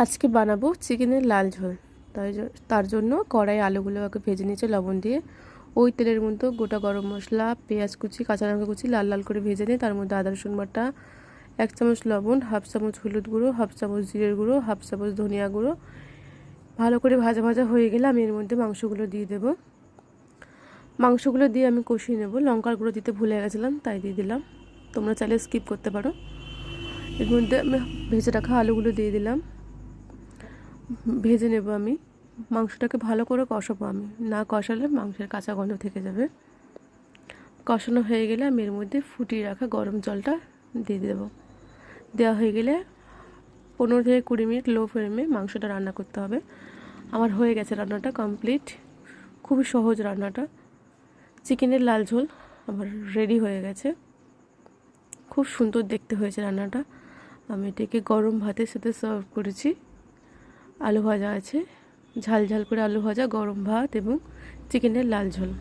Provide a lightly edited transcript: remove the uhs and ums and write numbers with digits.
আজকে বানাবো চিকেনের লাল ঝোল। তার জন্য কড়াই আলুগুলো আগে ভেজে নিয়েছে লবণ দিয়ে। ওই তেলের মধ্যে গোটা গরম মশলা, পেঁয়াজ কুচি, কাঁচা লঙ্কা কুচি লাল লাল করে ভেজে নিয়ে তার মধ্যে আদা রসুন বাটা, 1 চামচ লবণ, হাফ চামচ হলুদ গুঁড়ো, হাফ চামচ জিরের গুঁড়ো, হাফ চামচ ধনিয়া গুঁড়ো ভালো করে ভাজা ভাজা হয়ে গেলে আমি এর মধ্যে মাংসগুলো দিয়ে দেবো। মাংসগুলো দিয়ে আমি কষিয়ে নেব। লঙ্কার গুঁড়ো দিতে ভুলে গেছিলাম, তাই দিয়ে দিলাম। তোমরা চাইলে স্কিপ করতে পারো। এর মধ্যে আমি ভেজে রাখা আলুগুলো দিয়ে দিলাম। ভেজে নেব আমি। মাংসটাকে ভালো করে কষাবো আমি, না কষালে মাংসের কাঁচা গন্ধ থেকে যাবে। কষানো হয়ে গেলে আমি এর মধ্যে ফুটিয়ে রাখা গরম জলটা দিয়ে দেবো। দেওয়া হয়ে গেলে 15 থেকে 20 মিনিট লো ফ্লেমে মাংসটা রান্না করতে হবে। আমার হয়ে গেছে রান্নাটা কমপ্লিট। খুবই সহজ রান্নাটা। চিকেনের লাল ঝোল আমার রেডি হয়ে গেছে। খুব সুন্দর দেখতে হয়েছে রান্নাটা। আমি এটাকে গরম ভাতের সাথে সার্ভ করেছি। আলু ভাজা আছে, ঝাল ঝাল করে আলু ভাজা, গরম ভাত এবং চিকেনের লাল ঝোল।